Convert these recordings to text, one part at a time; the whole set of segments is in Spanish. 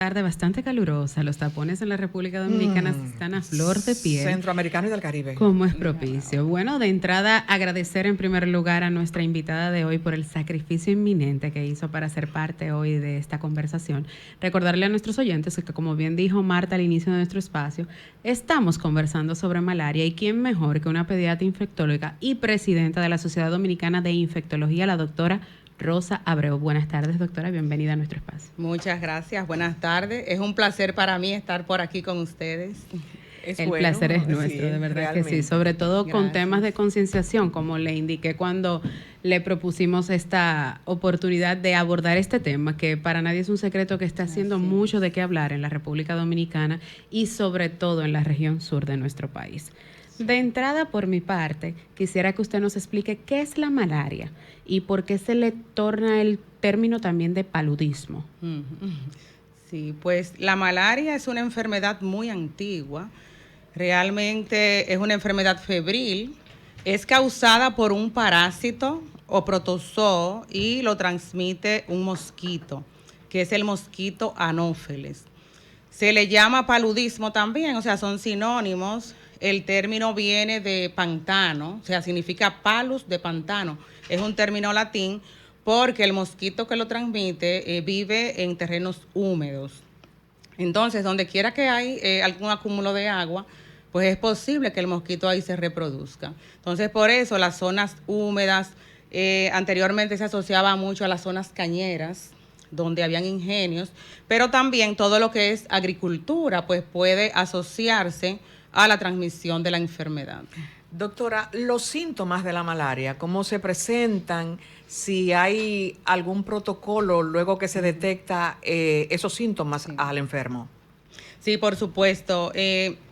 Tarde bastante calurosa. Los tapones en la República Dominicana están a flor de piel. Centroamericano y del Caribe. Como es propicio. Bueno, de entrada, agradecer en primer lugar a nuestra invitada de hoy por el sacrificio inminente que hizo para ser parte hoy de esta conversación. Recordarle a nuestros oyentes que, como bien dijo Marta al inicio de nuestro espacio, estamos conversando sobre malaria y quién mejor que una pediatra infectóloga y presidenta de la Sociedad Dominicana de Infectología, la doctora Rosa Abreu. Buenas tardes, doctora. Bienvenida a nuestro espacio. Muchas gracias. Buenas tardes. Es un placer para mí estar por aquí con ustedes. El placer es nuestro, de verdad realmente. Que sí. Sobre todo con temas de concienciación, como le indiqué cuando le propusimos esta oportunidad de abordar este tema, que para nadie es un secreto que está haciendo mucho de qué hablar en la República Dominicana y sobre todo en la región sur de nuestro país. De entrada, por mi parte, quisiera que usted nos explique qué es la malaria y por qué se le torna el término también de paludismo. Sí, pues la malaria es una enfermedad muy antigua. Realmente es una enfermedad febril. Es causada por un parásito o protozoo y lo transmite un mosquito, que es el mosquito anófeles. Se le llama paludismo también, o sea, son sinónimos. El término viene de pantano, o sea, significa palus de pantano. Es un término latín porque el mosquito que lo transmite vive en terrenos húmedos. Entonces, donde quiera que hay algún acúmulo de agua, pues es posible que el mosquito ahí se reproduzca. Entonces, por eso las zonas húmedas, anteriormente se asociaba mucho a las zonas cañeras, donde habían ingenios, pero también todo lo que es agricultura, pues puede asociarse a la transmisión de la enfermedad. Doctora, los síntomas de la malaria, ¿cómo se presentan? Si hay algún protocolo luego que se detecta esos síntomas al enfermo. Sí, por supuesto.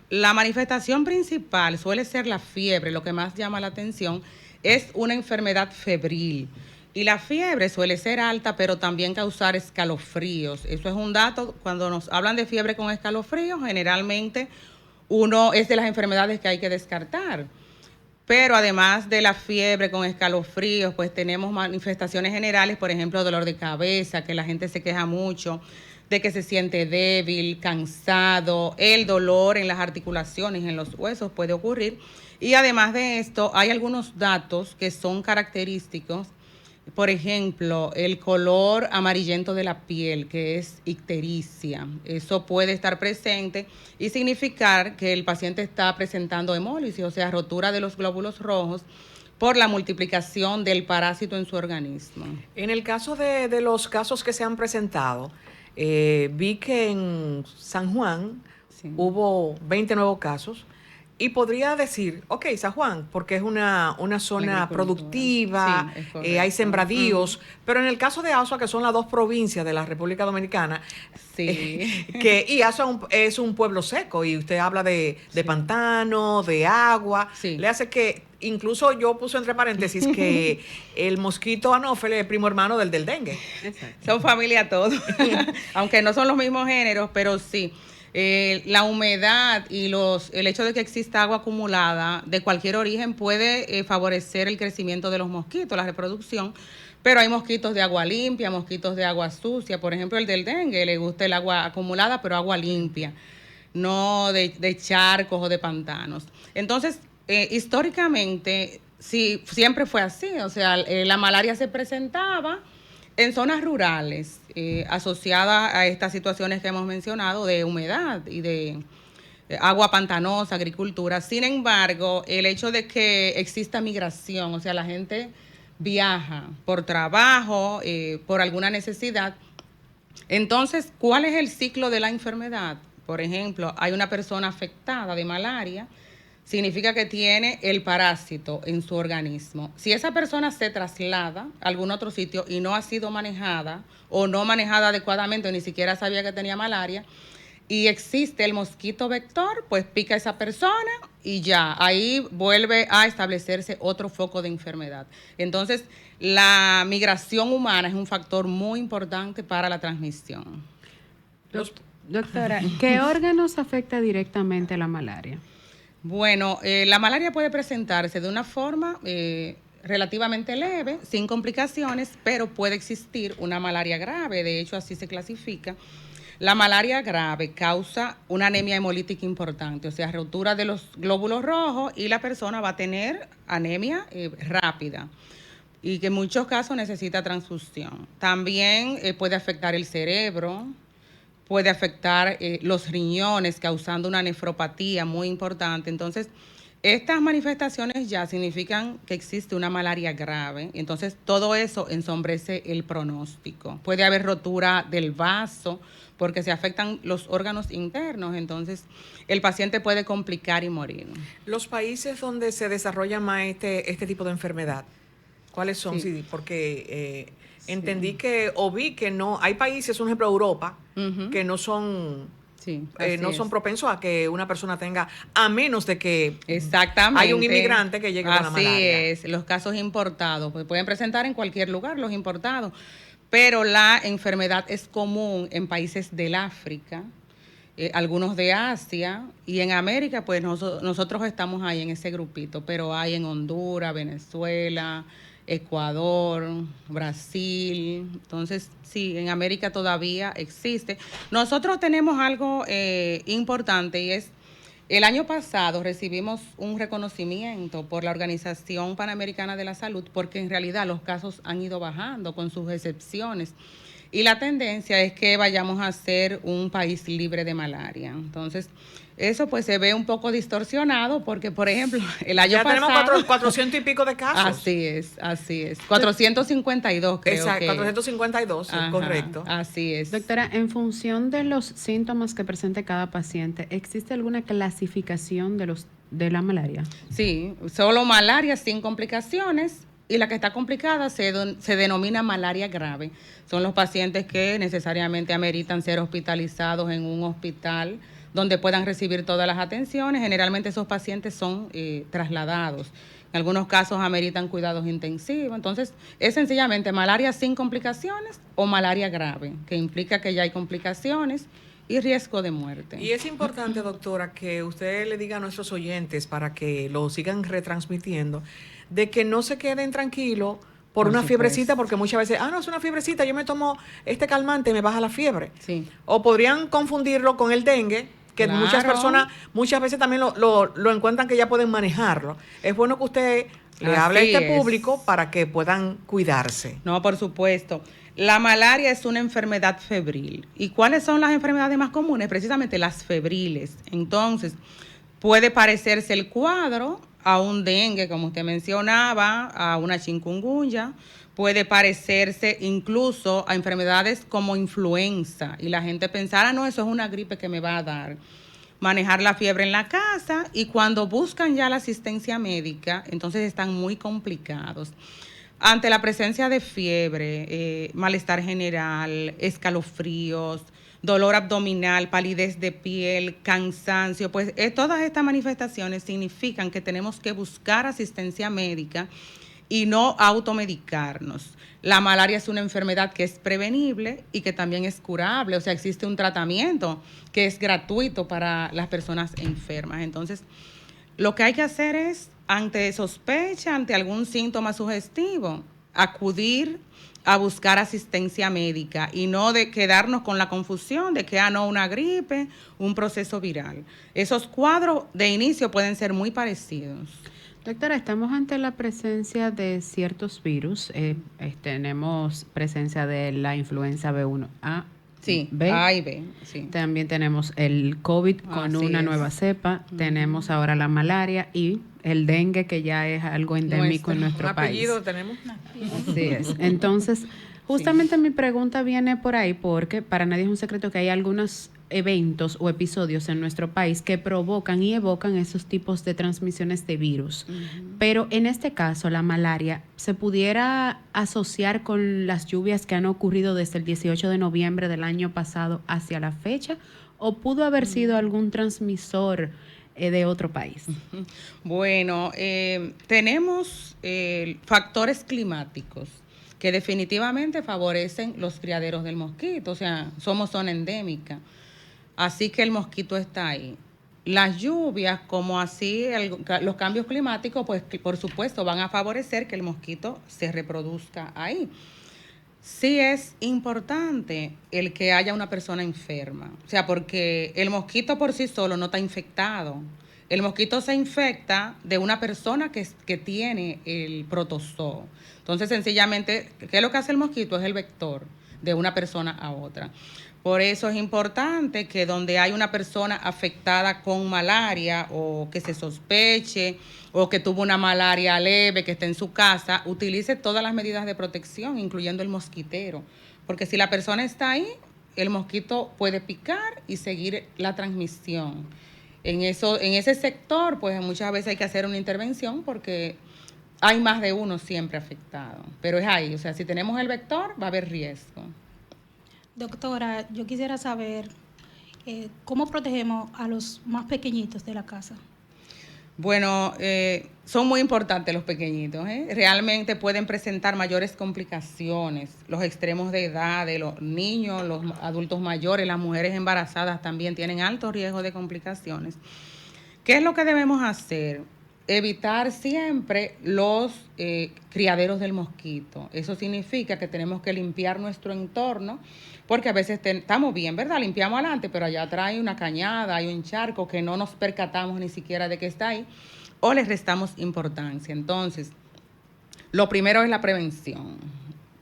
La manifestación principal suele ser la fiebre, lo que más llama la atención es una enfermedad febril. Y la fiebre suele ser alta, pero también causar escalofríos. Eso es un dato, cuando nos hablan de fiebre con escalofríos, generalmente uno es de las enfermedades que hay que descartar. Pero además de la fiebre con escalofríos, pues tenemos manifestaciones generales, por ejemplo, dolor de cabeza, que la gente se queja mucho, de que se siente débil, cansado, el dolor en las articulaciones, en los huesos puede ocurrir. Y además de esto, hay algunos datos que son característicos. Por ejemplo, el color amarillento de la piel, que es ictericia. Eso puede estar presente y significar que el paciente está presentando hemólisis, o sea, rotura de los glóbulos rojos por la multiplicación del parásito en su organismo. En el caso de los casos que se han presentado, vi que en San Juan hubo 20 nuevos casos. Y podría decir, ok, San Juan, porque es una zona productiva, hay sembradíos, pero en el caso de Azua, que son las dos provincias de la República Dominicana, y Azua es un pueblo seco, y usted habla de pantano, de agua, le hace que, incluso yo puse entre paréntesis que el mosquito anófeles es primo hermano del dengue. Exacto. Son familia todos, aunque no son los mismos géneros, pero sí. La humedad y el hecho de que exista agua acumulada de cualquier origen puede favorecer el crecimiento de los mosquitos, la reproducción, pero hay mosquitos de agua limpia, mosquitos de agua sucia. Por ejemplo, el del dengue le gusta el agua acumulada, pero agua limpia, no de charcos o de pantanos. Entonces, históricamente, sí, siempre fue así, o sea, la malaria se presentaba en zonas rurales, asociadas a estas situaciones que hemos mencionado de humedad y de agua pantanosa, agricultura. Sin embargo, el hecho de que exista migración, o sea, la gente viaja por trabajo, por alguna necesidad. Entonces, ¿cuál es el ciclo de la enfermedad? Por ejemplo, hay una persona afectada de malaria, significa que tiene el parásito en su organismo. Si esa persona se traslada a algún otro sitio y no ha sido manejada o no manejada adecuadamente o ni siquiera sabía que tenía malaria y existe el mosquito vector, pues pica a esa persona y ya, ahí vuelve a establecerse otro foco de enfermedad. Entonces, la migración humana es un factor muy importante para la transmisión. Doctora, ¿qué órganos afecta directamente la malaria? Bueno, la malaria puede presentarse de una forma relativamente leve, sin complicaciones, pero puede existir una malaria grave, de hecho así se clasifica. La malaria grave causa una anemia hemolítica importante, o sea, rotura de los glóbulos rojos y la persona va a tener anemia rápida y que en muchos casos necesita transfusión. También puede afectar el cerebro, puede afectar los riñones, causando una nefropatía muy importante. Entonces, estas manifestaciones ya significan que existe una malaria grave. Entonces, todo eso ensombrece el pronóstico. Puede haber rotura del vaso porque se afectan los órganos internos. Entonces, el paciente puede complicar y morir. Los países donde se desarrolla más este tipo de enfermedad, ¿cuáles son? Sí, porque entendí que, o vi que no, hay países, un ejemplo, Europa, que no son... Sí, no son propensos a que una persona tenga, a menos de que hay un inmigrante que llegue con la malaria. Así es, los casos importados, pues pueden presentar en cualquier lugar los importados, pero la enfermedad es común en países del África, algunos de Asia, y en América, pues nosotros estamos ahí en ese grupito, pero hay en Honduras, Venezuela, Ecuador, Brasil. Entonces, sí, en América todavía existe. Nosotros tenemos algo importante y es, el año pasado recibimos un reconocimiento por la Organización Panamericana de la Salud porque en realidad los casos han ido bajando con sus excepciones. Y la tendencia es que vayamos a ser un país libre de malaria. Entonces, eso pues se ve un poco distorsionado porque, por ejemplo, el año pasado... Ya tenemos 400 y pico de casos. Así es. 452 creo. Exacto, 452, Ajá, correcto. Así es. Doctora, en función de los síntomas que presente cada paciente, ¿existe alguna clasificación de la malaria? Sí, solo malaria sin complicaciones. Y la que está complicada se denomina malaria grave. Son los pacientes que necesariamente ameritan ser hospitalizados en un hospital donde puedan recibir todas las atenciones. Generalmente esos pacientes son trasladados. En algunos casos ameritan cuidados intensivos. Entonces, es sencillamente malaria sin complicaciones o malaria grave, que implica que ya hay complicaciones y riesgo de muerte. Y es importante, doctora, que usted le diga a nuestros oyentes para que lo sigan retransmitiendo, de que no se queden tranquilos por una fiebrecita, porque muchas veces, no, es una fiebrecita, yo me tomo este calmante y me baja la fiebre. Sí. O podrían confundirlo con el dengue, que claro, muchas personas, muchas veces también lo encuentran que ya pueden manejarlo. Es bueno que usted le hable a este público para que puedan cuidarse. No, por supuesto. La malaria es una enfermedad febril. ¿Y cuáles son las enfermedades más comunes? Precisamente las febriles. Entonces, puede parecerse el cuadro a un dengue, como usted mencionaba, a una chikungunya, puede parecerse incluso a enfermedades como influenza, y la gente pensará, no, eso es una gripe que me va a dar. Manejar la fiebre en la casa, y cuando buscan ya la asistencia médica, entonces están muy complicados. Ante la presencia de fiebre, malestar general, escalofríos, dolor abdominal, palidez de piel, cansancio, pues todas estas manifestaciones significan que tenemos que buscar asistencia médica y no automedicarnos. La malaria es una enfermedad que es prevenible y que también es curable, o sea, existe un tratamiento que es gratuito para las personas enfermas. Entonces, lo que hay que hacer es, ante sospecha, ante algún síntoma sugestivo, acudir a buscar asistencia médica y no de quedarnos con la confusión de que, no, una gripe, un proceso viral. Esos cuadros de inicio pueden ser muy parecidos. Doctora, estamos ante la presencia de ciertos virus. Tenemos presencia de la influenza B1A. Sí, B. A y B. Sí. También tenemos el COVID con una nueva cepa. Tenemos ahora la malaria y el dengue, que ya es algo endémico en nuestro país. Apellido tenemos. Así es. Entonces, justamente mi pregunta viene por ahí porque para nadie es un secreto que hay algunos eventos o episodios en nuestro país que provocan y evocan esos tipos de transmisiones de virus. Pero en este caso, la malaria, ¿se pudiera asociar con las lluvias que han ocurrido desde el 18 de noviembre del año pasado hacia la fecha? ¿O pudo haber sido algún transmisor de otro país? Bueno, tenemos factores climáticos que definitivamente favorecen los criaderos del mosquito, o sea, somos zona endémica, así que el mosquito está ahí. Las lluvias, como así los cambios climáticos, pues por supuesto van a favorecer que el mosquito se reproduzca ahí. Sí es importante el que haya una persona enferma, o sea, porque el mosquito por sí solo no está infectado. El mosquito se infecta de una persona que tiene el protozoo. Entonces, sencillamente, ¿qué es lo que hace el mosquito? Es el vector de una persona a otra. Por eso es importante que donde hay una persona afectada con malaria o que se sospeche o que tuvo una malaria leve, que esté en su casa, utilice todas las medidas de protección, incluyendo el mosquitero. Porque si la persona está ahí, el mosquito puede picar y seguir la transmisión. En ese sector, pues muchas veces hay que hacer una intervención porque hay más de uno siempre afectado. Pero es ahí, o sea, si tenemos el vector, va a haber riesgo. Doctora, yo quisiera saber cómo protegemos a los más pequeñitos de la casa. Bueno, son muy importantes los pequeñitos, ¿eh? Realmente pueden presentar mayores complicaciones, los extremos de edad de los niños, los adultos mayores, las mujeres embarazadas también tienen alto riesgo de complicaciones. ¿Qué es lo que debemos hacer? Evitar siempre los criaderos del mosquito. Eso significa que tenemos que limpiar nuestro entorno, porque a veces estamos bien, ¿verdad? Limpiamos adelante, pero allá atrás hay una cañada, hay un charco que no nos percatamos ni siquiera de que está ahí, o les restamos importancia. Entonces, lo primero es la prevención.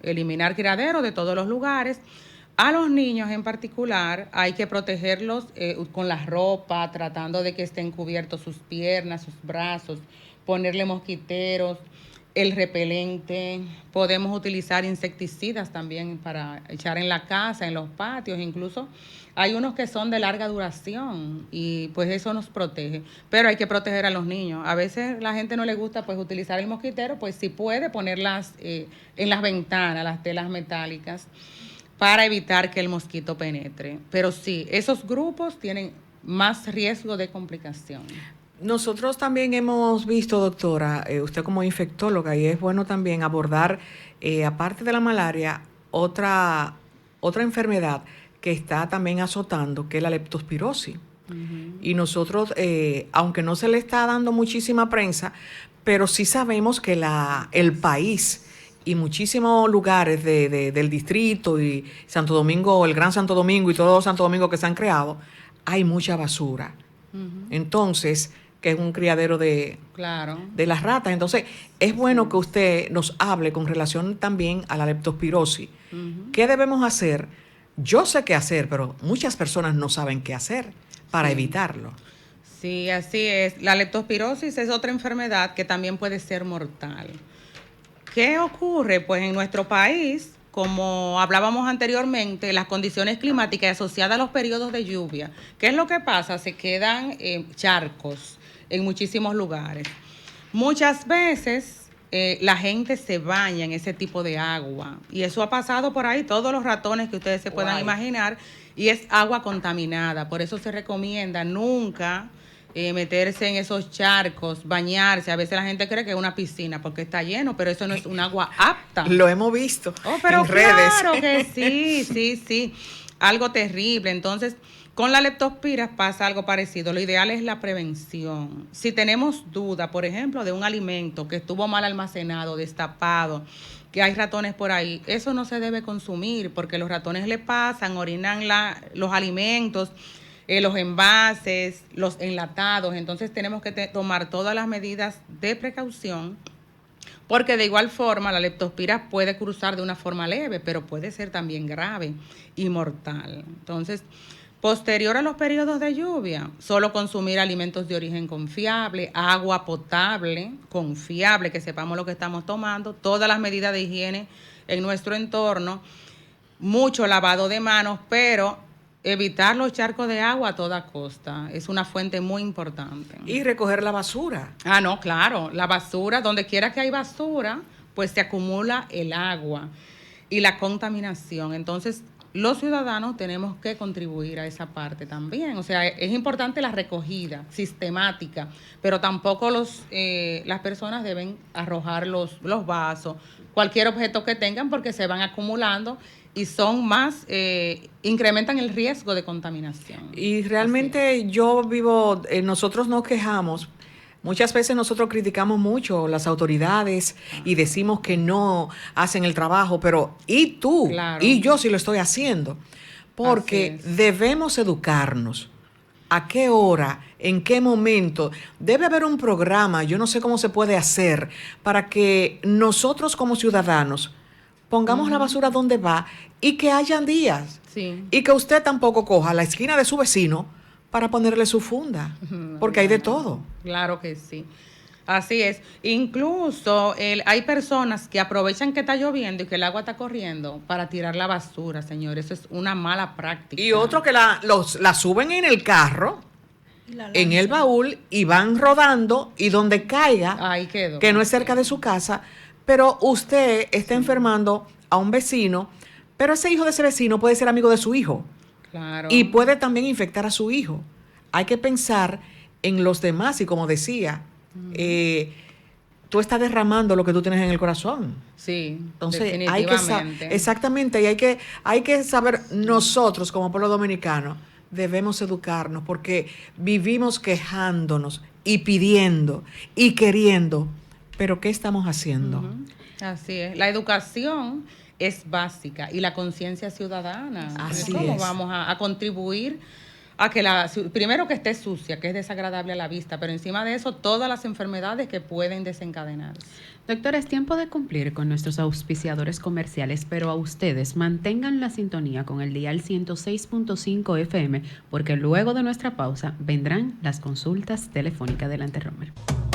Eliminar criaderos de todos los lugares. A los niños en particular hay que protegerlos con la ropa, tratando de que estén cubiertos sus piernas, sus brazos, ponerle mosquiteros, el repelente. Podemos utilizar insecticidas también para echar en la casa, en los patios, incluso hay unos que son de larga duración y pues eso nos protege. Pero hay que proteger a los niños. A veces la gente no le gusta pues utilizar el mosquitero, pues si puede ponerlas en las ventanas, las telas metálicas, para evitar que el mosquito penetre. Pero sí, esos grupos tienen más riesgo de complicación. Nosotros también hemos visto, doctora, usted como infectóloga, y es bueno también abordar, aparte de la malaria, otra enfermedad que está también azotando, que es la leptospirosis. Uh-huh. Y nosotros, aunque no se le está dando muchísima prensa, pero sí sabemos que el país y muchísimos lugares del distrito y Santo Domingo, el Gran Santo Domingo y todos los Santo Domingo que se han creado, hay mucha basura. Uh-huh. Entonces, que es un criadero de las ratas. Entonces, es bueno que usted nos hable con relación también a la leptospirosis. Uh-huh. ¿Qué debemos hacer? Yo sé qué hacer, pero muchas personas no saben qué hacer para evitarlo. Sí, así es. La leptospirosis es otra enfermedad que también puede ser mortal. ¿Qué ocurre? Pues en nuestro país, como hablábamos anteriormente, las condiciones climáticas asociadas a los periodos de lluvia. ¿Qué es lo que pasa? Se quedan charcos en muchísimos lugares. Muchas veces la gente se baña en ese tipo de agua y eso ha pasado por ahí, todos los ratones que ustedes se puedan imaginar, y es agua contaminada. Por eso se recomienda nunca meterse en esos charcos, bañarse. A veces la gente cree que es una piscina porque está lleno, pero eso no es un agua apta. Lo hemos visto pero en redes. Claro que sí. Algo terrible. Entonces, con la leptospiras pasa algo parecido. Lo ideal es la prevención. Si tenemos duda, por ejemplo, de un alimento que estuvo mal almacenado, destapado, que hay ratones por ahí, eso no se debe consumir porque los ratones le pasan, orinan los alimentos, los envases, los enlatados. Entonces tenemos que tomar todas las medidas de precaución, porque de igual forma la leptospira puede cruzar de una forma leve, pero puede ser también grave y mortal. Entonces, posterior a los periodos de lluvia, solo consumir alimentos de origen confiable, agua potable, confiable, que sepamos lo que estamos tomando, todas las medidas de higiene en nuestro entorno, mucho lavado de manos, pero evitar los charcos de agua a toda costa. Es una fuente muy importante. Y recoger la basura. No, claro. La basura, donde quiera que hay basura, pues se acumula el agua y la contaminación. Entonces, los ciudadanos tenemos que contribuir a esa parte también. O sea, es importante la recogida sistemática, pero tampoco las personas deben arrojar los vasos, cualquier objeto que tengan, porque se van acumulando y son más, incrementan el riesgo de contaminación. Y realmente nosotros nos quejamos Muchas veces nosotros criticamos mucho las autoridades y decimos que no hacen el trabajo, pero ¿y tú? Claro. Y yo sí lo estoy haciendo. Porque debemos educarnos. ¿A qué hora? ¿En qué momento? Debe haber un programa, yo no sé cómo se puede hacer, para que nosotros como ciudadanos pongamos la basura donde va y que hayan días. Sí. Y que usted tampoco coja la esquina de su vecino para ponerle su funda, porque hay de todo. Claro que sí. Así es. Incluso hay personas que aprovechan que está lloviendo y que el agua está corriendo para tirar la basura, señor. Eso es una mala práctica. Y otro que la suben en el carro, en el baúl, y van rodando, y donde caiga, ahí quedó, que no es cerca de su casa, pero usted está enfermando a un vecino, pero ese hijo de ese vecino puede ser amigo de su hijo. Claro. Y puede también infectar a su hijo. Hay que pensar en los demás y como decía, tú estás derramando lo que tú tienes en el corazón. Sí, entonces definitivamente. Exactamente, y hay que saber, nosotros como pueblo dominicano debemos educarnos porque vivimos quejándonos y pidiendo y queriendo, pero ¿qué estamos haciendo? Así es, la educación es básica y la conciencia ciudadana. Así ¿Cómo es. vamos a contribuir a que primero que esté sucia, que es desagradable a la vista, pero encima de eso todas las enfermedades que pueden desencadenarse? Doctora, es tiempo de cumplir con nuestros auspiciadores comerciales, pero a ustedes mantengan la sintonía con el dial 106.5 FM, porque luego de nuestra pausa vendrán las consultas telefónicas. Adelante, Romer.